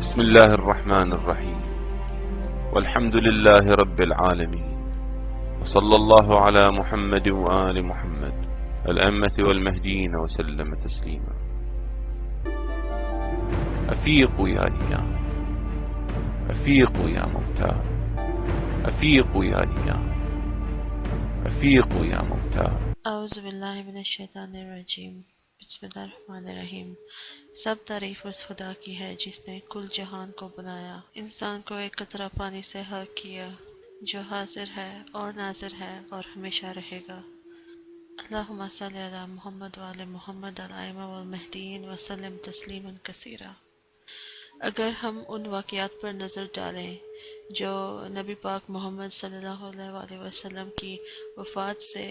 بسم الله الرحمن الرحيم والحمد لله رب العالمين وصلى الله على محمد وآل محمد الأئمة والمهديين وسلم تسليما. أفيقوا يا أيام، أفيقوا يا موتى، أفيقوا يا أيام، أفيقوا يا موتى. اعوذ باللہ من الشیطان الرجیم، بسم اللہ الرحمن الرحیم۔ سب تعریف اس خدا کی ہے جس نے کل جہان کو بنایا، انسان کو ایک قطرہ پانی سے خلق کیا، جو حاضر ہے اور ناظر ہے اور ہمیشہ رہے گا۔ اللہم صلی علی محمد وعلی محمد الائمہ والمہدیین وسلم تسلیما کثیرا۔ اگر ہم ان واقعات پر نظر ڈالیں جو نبی پاک محمد صلی اللہ علیہ وآلہ وسلم کی وفات سے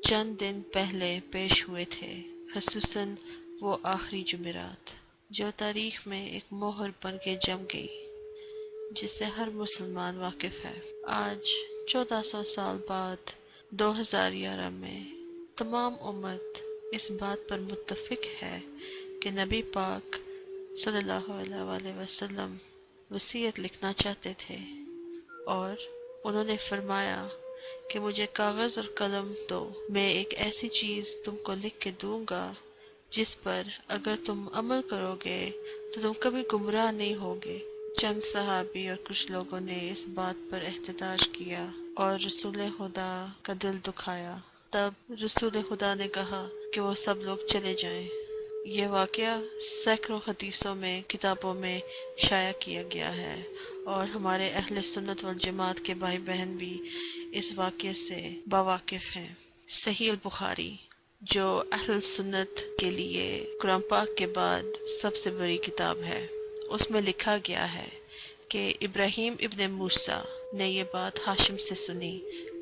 چند دن پہلے پیش ہوئے تھے، خصوصاً وہ آخری جمعرات جو تاریخ میں ایک مہر بن کے جم گئی، جس سے ہر مسلمان واقف ہے۔ آج 1400 سال بعد 2011 میں تمام امت اس بات پر متفق ہے کہ نبی پاک صلی اللہ علیہ وآلہ وسلم وصیت لکھنا چاہتے تھے، اور انہوں نے فرمایا کہ مجھے کاغذ اور قلم دو، میں ایک ایسی چیز تم کو لکھ کے دوں گا جس پر اگر تم عمل کرو گے تو تم کبھی گمراہ نہیں ہوگے۔ چند صحابی اور کچھ لوگوں نے اس بات پر احتجاج کیا اور رسول خدا کا دل دکھایا۔ تب رسول خدا نے کہا کہ وہ سب لوگ چلے جائیں۔ یہ واقعہ سینکڑوں حدیثوں میں، کتابوں میں شائع کیا گیا ہے، اور ہمارے اہل سنت والجماعت کے بھائی بہن بھی اس واقعے سے باواقف ہیں۔ صحیح البخاری، جو اہل سنت کے لیے قرآن پاک کے بعد سب سے بڑی کتاب ہے، اس میں لکھا گیا ہے کہ ابراہیم ابن موسیٰ نے یہ بات ہاشم سے سنی،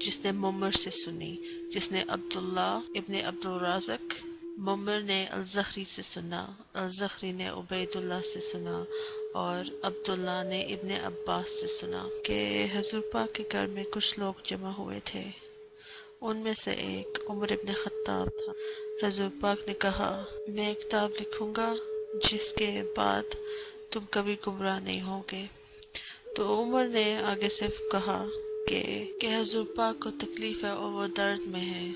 جس نے ممر سے سنی، جس نے عبداللہ ابن عبدالرازق، ممر نے الزخری سے سنا، الزخری نے عبید اللہ سے سنا، اور عبداللہ نے ابن عباس سے سنا کہ حضور پاک کے گھر میں کچھ لوگ جمع ہوئے تھے۔ ان میں سے ایک عمر ابن خطاب تھا۔ حضور پاک نے کہا، میں ایک کتاب لکھوں گا جس کے بعد تم کبھی گمراہ نہیں ہوگے۔ تو عمر نے آگے سے کہا کہ حضور پاک کو تکلیف ہے اور وہ درد میں ہے،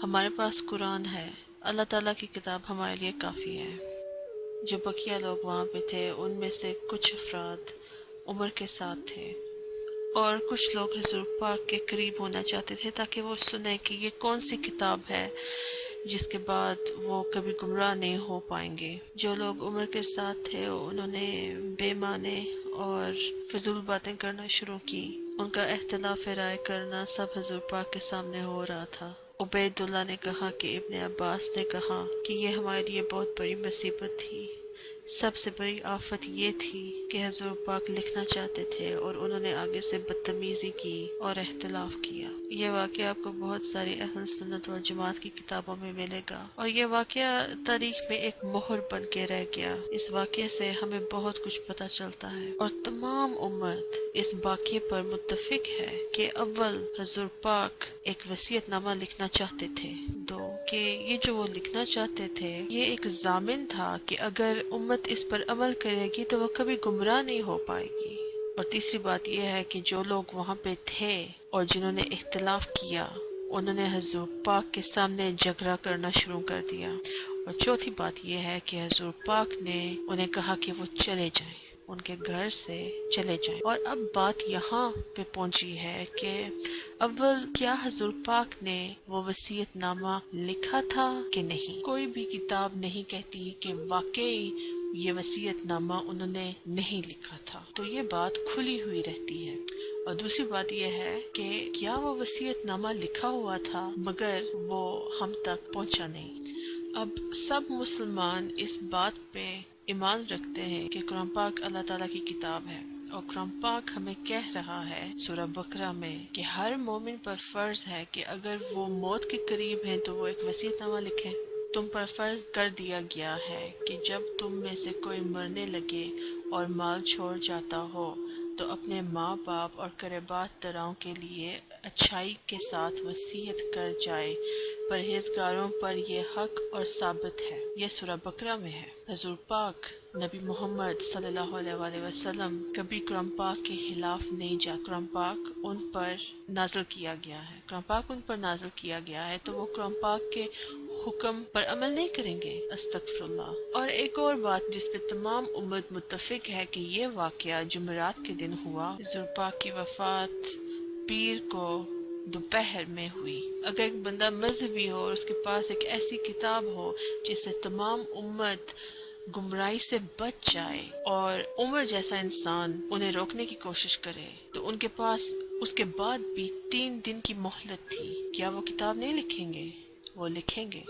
ہمارے پاس قرآن ہے، اللہ تعالیٰ کی کتاب ہمارے لیے کافی ہے۔ جو بقیہ لوگ وہاں پہ تھے ان میں سے کچھ افراد عمر کے ساتھ تھے، اور کچھ لوگ حضور پاک کے قریب ہونا چاہتے تھے تاکہ وہ سنیں کہ یہ کون سی کتاب ہے جس کے بعد وہ کبھی گمراہ نہیں ہو پائیں گے۔ جو لوگ عمر کے ساتھ تھے انہوں نے بے معنی اور فضول باتیں کرنا شروع کی۔ ان کا اختلاف رائے کرنا سب حضور پاک کے سامنے ہو رہا تھا۔ عبید اللہ نے کہا کہ ابن عباس نے کہا کہ یہ ہمارے لیے بہت بڑی مصیبت تھی۔ سب سے بڑی آفت یہ تھی کہ حضور پاک لکھنا چاہتے تھے اور انہوں نے آگے سے بدتمیزی کی اور اختلاف کیا۔ یہ واقعہ آپ کو بہت ساری اہل سنت والجماعت کی کتابوں میں ملے گا، اور یہ واقعہ تاریخ میں ایک مہر بن کے رہ گیا۔ اس واقعے سے ہمیں بہت کچھ پتہ چلتا ہے، اور تمام امت اس واقعے پر متفق ہے کہ اول حضور پاک ایک وصیت نامہ لکھنا چاہتے تھے، دو کہ یہ جو وہ لکھنا چاہتے تھے یہ ایک ضامن تھا کہ اگر امت اس پر عمل کرے گی تو وہ کبھی گمراہ نہیں ہو پائے گی، اور تیسری بات یہ ہے کہ جو لوگ وہاں پہ تھے اور جنہوں نے اختلاف کیا انہوں نے حضور پاک کے سامنے جھگڑا کرنا شروع کر دیا، اور چوتھی بات یہ ہے کہ حضور پاک نے انہیں کہا کہ وہ چلے جائیں، ان کے گھر سے چلے جائیں۔ اور اب بات یہاں پہ پہنچی ہے کہ اول کیا حضور پاک نے وہ وصیت نامہ لکھا تھا کہ نہیں؟ کوئی بھی کتاب نہیں کہتی کہ واقعی یہ وصیت نامہ انہوں نے نہیں لکھا تھا، تو یہ بات کھلی ہوئی رہتی ہے۔ اور دوسری بات یہ ہے کہ کیا وہ وصیت نامہ لکھا ہوا تھا مگر وہ ہم تک پہنچا نہیں۔ اب سب مسلمان اس بات پہ ایمان رکھتے ہیں کہ قرآن پاک اللہ تعالیٰ کی کتاب ہے، اور قرآن پاک ہمیں کہہ رہا ہے سورہ بقرہ میں کہ ہر مومن پر فرض ہے کہ اگر وہ موت کے قریب ہیں تو وہ ایک وصیت نامہ لکھیں۔ تم پر فرض کر دیا گیا ہے کہ جب تم میں سے کوئی مرنے لگے اور مال چھوڑ جاتا ہو تو اپنے ماں باپ اور قرابات تراؤں کے لیے اچھائی کے ساتھ وصیت کر جائے، پرہیزگاروں پر یہ حق اور ثابت ہے۔ یہ سورہ بقرہ میں ہے۔ حضور پاک نبی محمد صلی اللہ علیہ وآلہ وسلم کبھی قرآن پاک کے خلاف نہیں جا۔ قرآن پاک ان پر نازل کیا گیا ہے، قرآن پاک ان پر نازل کیا گیا ہے، تو وہ قرآن پاک کے حکم پر عمل نہیں کریں گے، استغفر اللہ۔ اور ایک اور بات جس پہ تمام امت متفق ہے کہ یہ واقعہ جمعرات کے دن ہوا، حضور پاک کی وفات پیر کو دوپہر میں ہوئی۔ اگر ایک بندہ مذہبی ہو اور اس کے پاس ایک ایسی کتاب ہو جس سے تمام امت گمراہی سے بچ جائے اور عمر جیسا انسان انہیں روکنے کی کوشش کرے، تو ان کے پاس اس کے بعد بھی 3 دن کی مہلت تھی، کیا وہ کتاب نہیں لکھیں گے؟ وہ لکھیں گے۔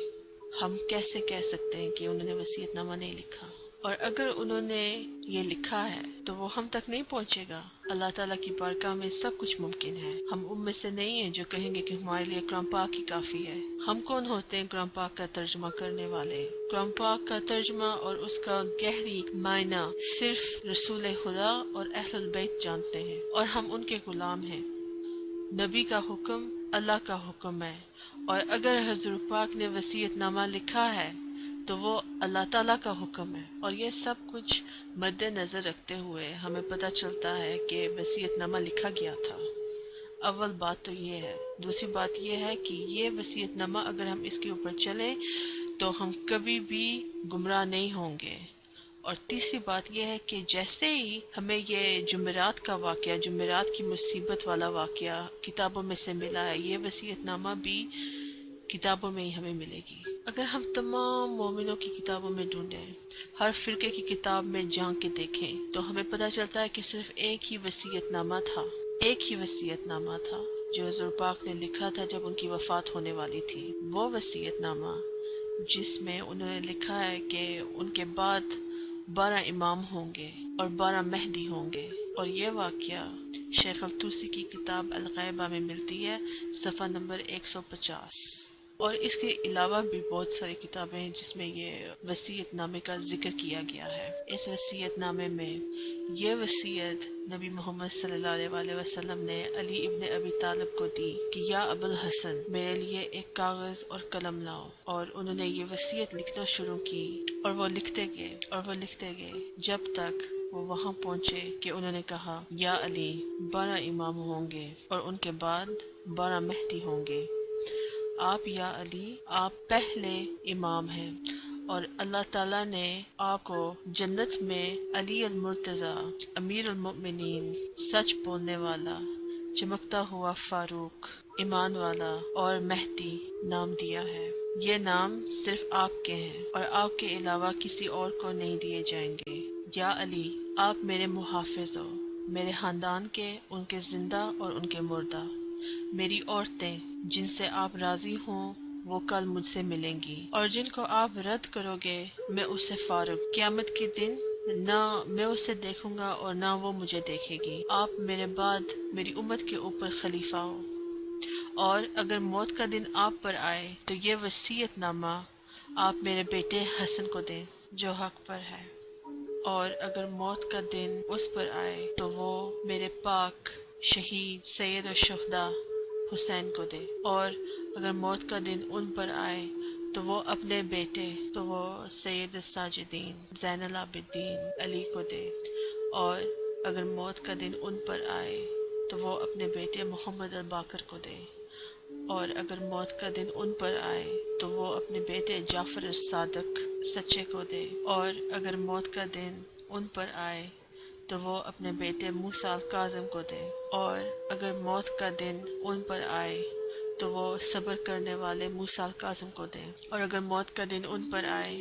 ہم کیسے کہہ سکتے ہیں کہ انہوں نے وصیت نامہ نہیں لکھا؟ اور اگر انہوں نے یہ لکھا ہے تو وہ ہم تک نہیں پہنچے گا؟ اللہ تعالیٰ کی بارگاہ میں سب کچھ ممکن ہے۔ ہم ان میں سے نہیں ہیں جو کہیں گے کہ ہمارے لیے قرآن پاک ہی کافی ہے۔ ہم کون ہوتے ہیں قرآن پاک کا ترجمہ کرنے والے؟ قرآن پاک کا ترجمہ اور اس کا گہری معنی صرف رسول خدا اور اہل البیت جانتے ہیں، اور ہم ان کے غلام ہیں۔ نبی کا حکم اللہ کا حکم ہے، اور اگر حضور پاک نے وصیت نامہ لکھا ہے تو وہ اللہ تعالیٰ کا حکم ہے۔ اور یہ سب کچھ مد نظر رکھتے ہوئے ہمیں پتہ چلتا ہے کہ وصیت نامہ لکھا گیا تھا۔ اول بات تو یہ ہے۔ دوسری بات یہ ہے کہ یہ وصیت نامہ اگر ہم اس کے اوپر چلیں تو ہم کبھی بھی گمراہ نہیں ہوں گے۔ اور تیسری بات یہ ہے کہ جیسے ہی ہمیں یہ جمعرات کا واقعہ، جمعرات کی مصیبت والا واقعہ کتابوں میں سے ملا ہے، یہ وصیت نامہ بھی کتابوں میں ہی ہمیں ملے گی۔ اگر ہم تمام مومنوں کی کتابوں میں ڈھونڈیں، ہر فرقے کی کتاب میں جھانک کے دیکھیں، تو ہمیں پتہ چلتا ہے کہ صرف ایک ہی وصیت نامہ تھا، ایک ہی وصیت نامہ تھا جو حضور پاک نے لکھا تھا جب ان کی وفات ہونے والی تھی۔ وہ وصیت نامہ جس میں انہوں نے لکھا ہے کہ ان کے بعد 12 امام ہوں گے اور 12 مہدی ہوں گے، اور یہ واقعہ شیخ الطوسی کی کتاب الغیبہ میں ملتی ہے، صفحہ نمبر 150۔ اور اس کے علاوہ بھی بہت ساری کتابیں ہیں جس میں یہ وصیت نامے کا ذکر کیا گیا ہے۔ اس وصیت نامے میں یہ وصیت نبی محمد صلی اللہ علیہ وآلہ وسلم نے علی ابن ابی طالب کو دی کہ یا ابو الحسن، میرے لیے ایک کاغذ اور قلم لاؤ۔ اور انہوں نے یہ وصیت لکھنا شروع کی، اور وہ لکھتے گئے اور وہ لکھتے گئے جب تک وہ وہاں پہنچے کہ انہوں نے کہا یا علی 12 امام ہوں گے اور ان کے بعد 12 مہدی ہوں گے۔ آپ یا علی، آپ پہلے امام ہیں، اور اللہ تعالیٰ نے آپ کو جنت میں علی المرتضی، امیر المؤمنین، سچ بولنے والا، چمکتا ہوا فاروق، ایمان والا اور مہدی نام دیا ہے۔ یہ نام صرف آپ کے ہیں اور آپ کے علاوہ کسی اور کو نہیں دیے جائیں گے۔ یا علی، آپ میرے محافظ ہو، میرے خاندان کے، ان کے زندہ اور ان کے مردہ۔ میری عورتیں جن سے آپ راضی ہوں وہ کل مجھ سے ملیں گی، اور جن کو آپ رد کرو گے میں اس سے فارغ۔ قیامت کے دن نہ میں اسے دیکھوں گا اور نہ وہ مجھے دیکھے گی۔ آپ میرے بعد میری امت کے اوپر خلیفہ ہو، اور اگر موت کا دن آپ پر آئے تو یہ وصیت نامہ آپ میرے بیٹے حسن کو دیں جو حق پر ہے، اور اگر موت کا دن اس پر آئے تو وہ میرے پاک شہید سید الشہداء حسین کو دے، اور اگر موت کا دن ان پر آئے تو وہ اپنے بیٹے تو وہ سید الساجدین زین العابدین علی کو دے، اور اگر موت کا دن ان پر آئے تو وہ اپنے بیٹے محمد الباقر کو دے، اور اگر موت کا دن ان پر آئے تو وہ اپنے بیٹے جعفر الصادق سچے کو دے، اور اگر موت کا دن ان پر آئے تو وہ اپنے بیٹے موسیٰ کاظم کو دے، اور اگر موت کا دن ان پر آئے تو وہ صبر کرنے والے موسیٰ کاظم کو دے، اور اگر موت کا دن ان پر آئے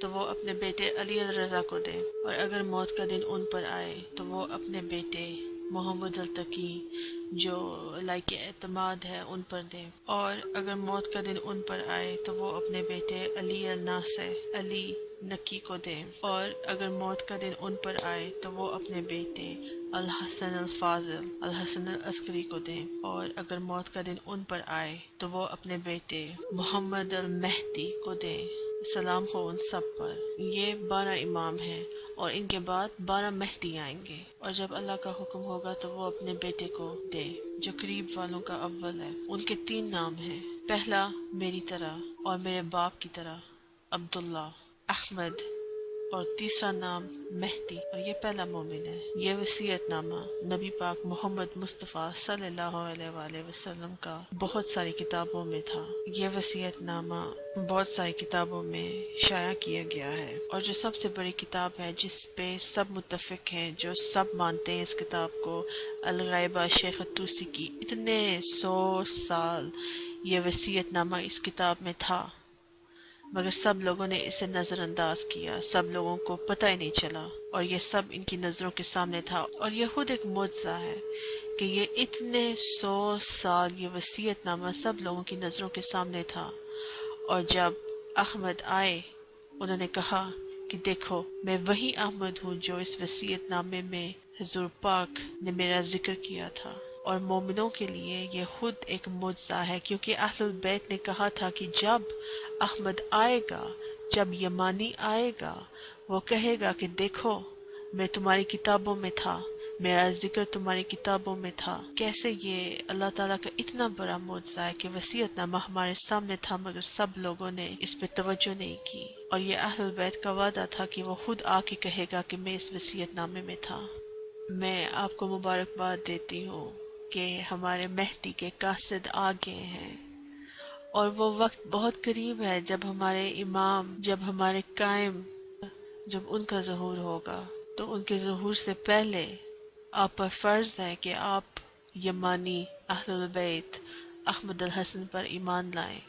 تو وہ اپنے بیٹے علی الرضا کو دے، اور اگر موت کا دن ان پر آئے تو وہ اپنے بیٹے محمد التقی جو لائق اعتماد ہے ان پر دے، اور اگر موت کا دن ان پر آئے تو وہ اپنے بیٹے علی الناصر علی نکی کو دے، اور اگر موت کا دن ان پر آئے تو وہ اپنے بیٹے الحسن الفاضل الحسن العسکری کو دیں، اور اگر موت کا دن ان پر آئے تو وہ اپنے بیٹے محمد المہدی کو دیں سلام ہو ان سب پر۔ یہ 12 امام ہیں اور ان کے بعد 12 مہدی آئیں گے، اور جب اللہ کا حکم ہوگا تو وہ اپنے بیٹے کو دے جو قریب والوں کا اول ہے۔ ان کے 3 نام ہیں، پہلا میری طرح اور میرے باپ کی طرح عبداللہ احمد، اور تیسرا نام مہدی، اور یہ پہلا مومن ہے۔ یہ وصیت نامہ نبی پاک محمد مصطفیٰ صلی اللہ علیہ وآلہ وسلم کا بہت ساری کتابوں میں تھا۔ یہ وصیت نامہ بہت ساری کتابوں میں شائع کیا گیا ہے، اور جو سب سے بڑی کتاب ہے جس پہ سب متفق ہیں، جو سب مانتے ہیں اس کتاب کو، الغائبہ شیخ توسی کی، اتنے 100 سال یہ وصیت نامہ اس کتاب میں تھا، مگر سب لوگوں نے اسے نظر انداز کیا، سب لوگوں کو پتہ ہی نہیں چلا، اور یہ سب ان کی نظروں کے سامنے تھا۔ اور یہ خود ایک معجزہ ہے کہ یہ اتنے 100 سال یہ وصیت نامہ سب لوگوں کی نظروں کے سامنے تھا، اور جب احمد آئے انہوں نے کہا کہ دیکھو میں وہی احمد ہوں جو اس وصیت نامے میں حضور پاک نے میرا ذکر کیا تھا۔ اور مومنوں کے لیے یہ خود ایک معجزہ ہے، کیونکہ اہل البیت نے کہا تھا کہ جب احمد آئے گا، جب یمانی آئے گا، وہ کہے گا کہ دیکھو میں تمہاری کتابوں میں تھا، میرا ذکر تمہاری کتابوں میں تھا۔ کیسے یہ اللہ تعالیٰ کا اتنا بڑا معجزہ ہے کہ وصیت نامہ ہمارے سامنے تھا مگر سب لوگوں نے اس پہ توجہ نہیں کی، اور یہ اہل البیت کا وعدہ تھا کہ وہ خود آ کے کہے گا کہ میں اس وصیت نامے میں تھا۔ میں آپ کو مبارکباد دیتی ہوں کہ ہمارے مہدی کے قاصد آ گئے ہیں، اور وہ وقت بہت قریب ہے جب ہمارے امام، جب ہمارے قائم، جب ان کا ظہور ہوگا، تو ان کے ظہور سے پہلے آپ پر فرض ہے کہ آپ یمانی اہل البیت احمد الحسن پر ایمان لائیں،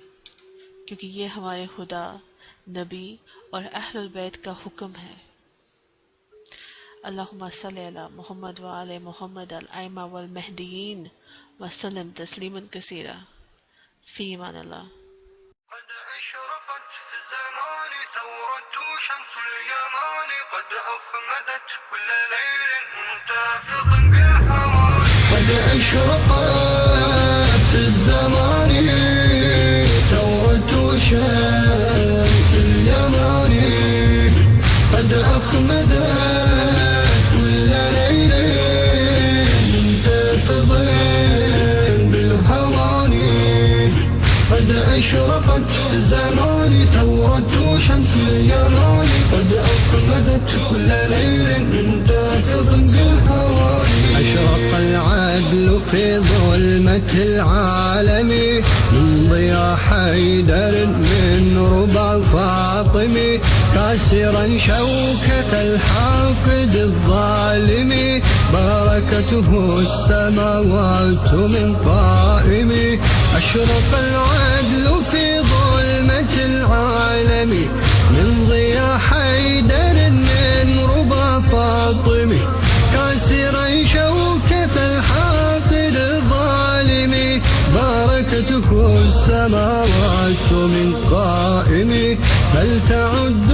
کیونکہ یہ ہمارے خدا، نبی اور اہل البیت کا حکم ہے۔ اللہم صلی علی محمد وآل محمد الائمہ والمہدیین وسلم تسلیما کثیرا، فی امان اللہ۔ قد أشرقت في الزمان ثورة شمس اليمان، قد أخمدت كل ليل منتفض بالهوى. قد أشرقت في الزمان ثورة شمس اليمان، قد أخمدت كل ليل منتفض بالهوان. قد أشرقت في الزمان ثورة شمس اليمان، قد أخمدت كل ليل منتفض بالهوان. أشرق العدل في ظلمة العالم من ضياء حيدر من ربع فاطم، كاسرا شوكة الحاقد الظالم، بركته السماوات من قائم. أشرق العدل في ظلمة العالم من ضياء حيدر من ربع فاطم، كاسرا شوكة الحاقد الظالم، بركته السماوات من قائم. بل تعد